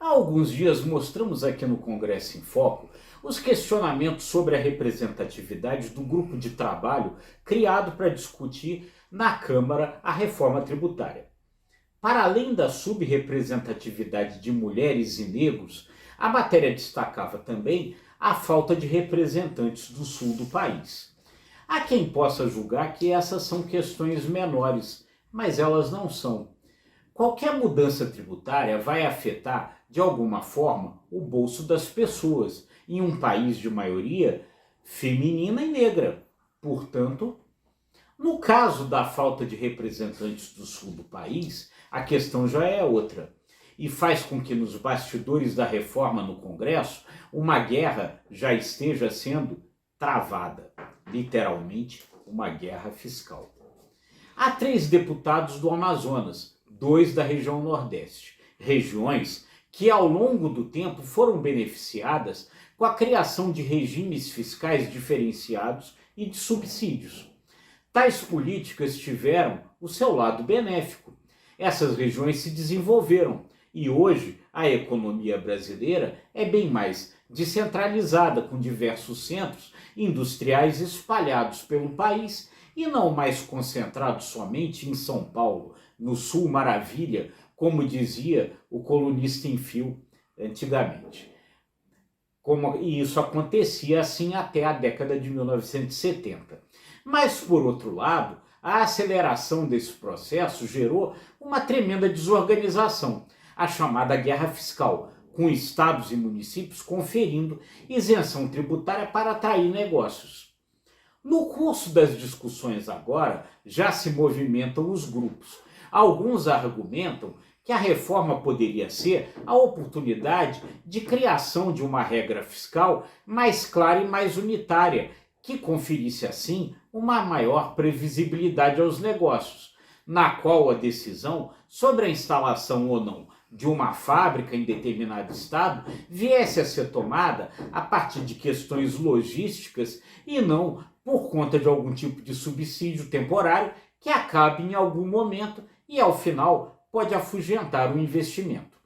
Há alguns dias mostramos aqui no Congresso em Foco os questionamentos sobre a representatividade do grupo de trabalho criado para discutir na Câmara a reforma tributária. Para além da subrepresentatividade de mulheres e negros, a matéria destacava também a falta de representantes do sul do país. Há quem possa julgar que essas são questões menores, mas elas não são. Qualquer mudança tributária vai afetar, de alguma forma, o bolso das pessoas, em um país de maioria feminina e negra. Portanto, no caso da falta de representantes do sul do país, a questão já é outra. E faz com que nos bastidores da reforma no Congresso, uma guerra já esteja sendo travada. Literalmente, uma guerra fiscal. Há 3 deputados do Amazonas, 2 da região Nordeste, regiões que ao longo do tempo foram beneficiadas com a criação de regimes fiscais diferenciados e de subsídios. Tais políticas tiveram o seu lado benéfico. Essas regiões se desenvolveram e hoje a economia brasileira é bem mais descentralizada, com diversos centros industriais espalhados pelo país e não mais concentrados somente em São Paulo, no Sul Maravilha, como dizia o colunista em fio antigamente. E isso acontecia assim até a década de 1970. Mas, por outro lado, a aceleração desse processo gerou uma tremenda desorganização, a chamada guerra fiscal, com estados e municípios conferindo isenção tributária para atrair negócios. No curso das discussões agora, já se movimentam os grupos. Alguns argumentam que a reforma poderia ser a oportunidade de criação de uma regra fiscal mais clara e mais unitária, que conferisse assim uma maior previsibilidade aos negócios, na qual a decisão sobre a instalação ou não de uma fábrica em determinado estado viesse a ser tomada a partir de questões logísticas e não por conta de algum tipo de subsídio temporário que acabe em algum momento e, ao final, pode afugentar o investimento.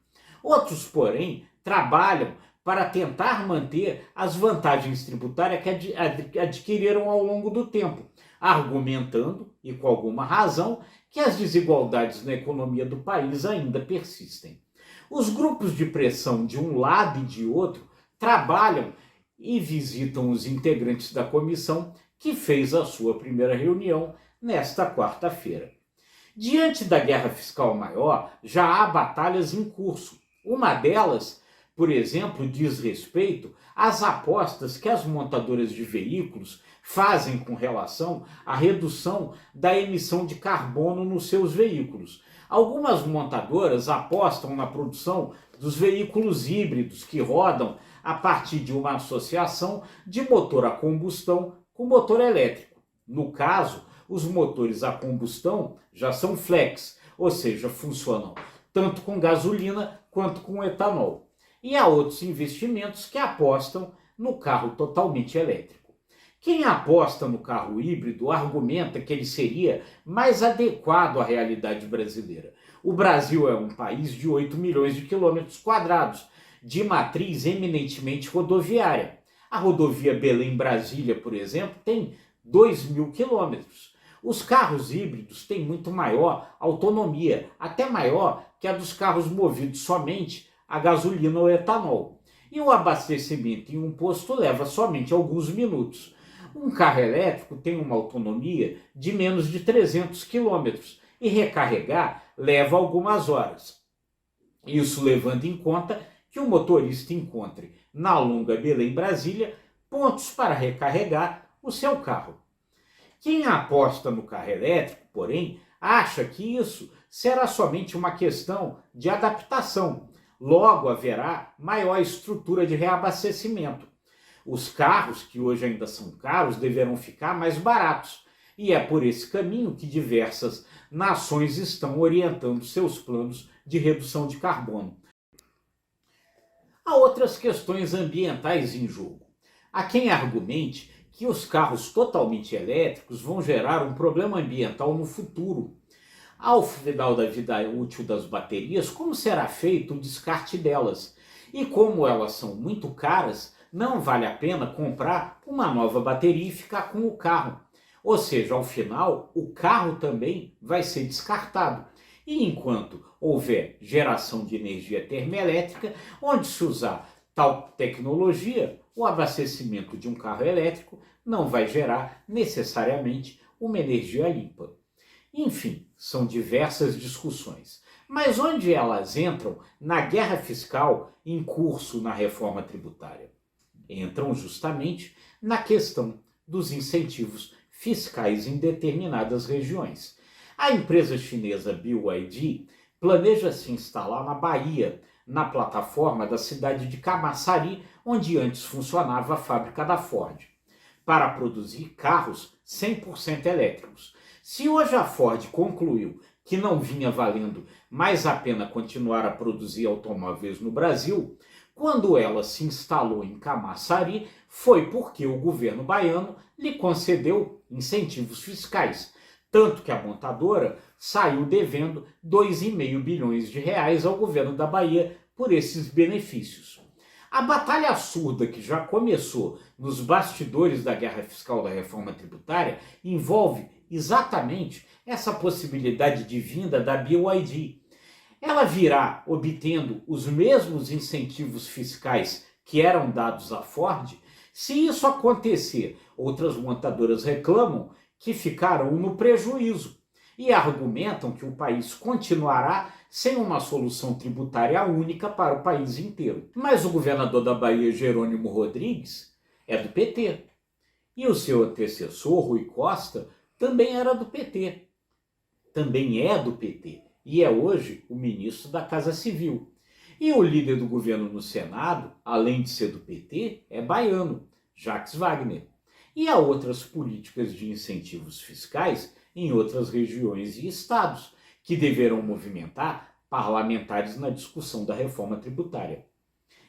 Outros, porém, trabalham para tentar manter as vantagens tributárias que adquiriram ao longo do tempo, argumentando, e com alguma razão, que as desigualdades na economia do país ainda persistem. Os grupos de pressão de um lado e de outro trabalham e visitam os integrantes da comissão que fez a sua primeira reunião nesta quarta-feira. Diante da guerra fiscal maior, já há batalhas em curso. Uma delas, por exemplo, diz respeito às apostas que as montadoras de veículos fazem com relação à redução da emissão de carbono nos seus veículos. Algumas montadoras apostam na produção dos veículos híbridos que rodam a partir de uma associação de motor a combustão com motor elétrico. No caso, os motores a combustão já são flex, ou seja, funcionam tanto com gasolina quanto com etanol. E há outros investimentos que apostam no carro totalmente elétrico. Quem aposta no carro híbrido argumenta que ele seria mais adequado à realidade brasileira. O Brasil é um país de 8 milhões de quilômetros quadrados, de matriz eminentemente rodoviária. A rodovia Belém-Brasília, por exemplo, tem 2.000 quilômetros. Os carros híbridos têm muito maior autonomia, até maior que a dos carros movidos somente a gasolina ou etanol. E o abastecimento em um posto leva somente alguns minutos. Um carro elétrico tem uma autonomia de menos de 300 quilômetros e recarregar leva algumas horas. Isso levando em conta que o motorista encontre na longa Belém-Brasília pontos para recarregar o seu carro. Quem aposta no carro elétrico, porém, acha que isso será somente uma questão de adaptação. Logo haverá maior estrutura de reabastecimento. Os carros, que hoje ainda são caros, deverão ficar mais baratos. E é por esse caminho que diversas nações estão orientando seus planos de redução de carbono. Há outras questões ambientais em jogo. Há quem argumente que os carros totalmente elétricos vão gerar um problema ambiental no futuro. ao final da vida útil das baterias, como será feito o descarte delas. E como elas são muito caras, não vale a pena comprar uma nova bateria e ficar com o carro. Ou seja, ao final, o carro também vai ser descartado. E enquanto houver geração de energia termoelétrica, onde se usar tal tecnologia, o abastecimento de um carro elétrico não vai gerar necessariamente uma energia limpa. Enfim, são diversas discussões. Mas onde elas entram na guerra fiscal em curso na reforma tributária? Entram justamente na questão dos incentivos fiscais em determinadas regiões. A empresa chinesa BYD planeja se instalar na Bahia, na plataforma da cidade de Camaçari, onde antes funcionava a fábrica da Ford, para produzir carros 100% elétricos. Se hoje a Ford concluiu que não vinha valendo mais a pena continuar a produzir automóveis no Brasil, quando ela se instalou em Camaçari, foi porque o governo baiano lhe concedeu incentivos fiscais, tanto que a montadora saiu devendo 2,5 bilhões de reais ao governo da Bahia por esses benefícios. A batalha surda que já começou nos bastidores da guerra fiscal da reforma tributária envolve exatamente essa possibilidade de vinda da BYD. Ela virá obtendo os mesmos incentivos fiscais que eram dados à Ford. Se isso acontecer, outras montadoras reclamam que ficarão no prejuízo e argumentam que o país continuará sem uma solução tributária única para o país inteiro. Mas o governador da Bahia, Jerônimo Rodrigues, é do PT. E o seu antecessor, Rui Costa, também era do PT. Também é do PT. E é hoje o ministro da Casa Civil. E o líder do governo no Senado, além de ser do PT, é baiano, Jacques Wagner. E há outras políticas de incentivos fiscais em outras regiões e estados, que deverão movimentar parlamentares na discussão da reforma tributária.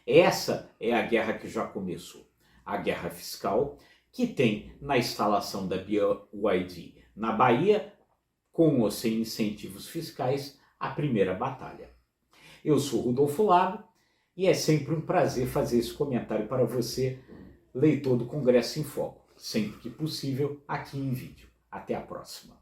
Essa é a guerra que já começou. A guerra fiscal, que tem na instalação da BYD na Bahia, com ou sem incentivos fiscais, a primeira batalha. Eu sou Rudolfo Lago e é sempre um prazer fazer esse comentário para você, leitor do Congresso em Foco, sempre que possível aqui em vídeo. Até a próxima.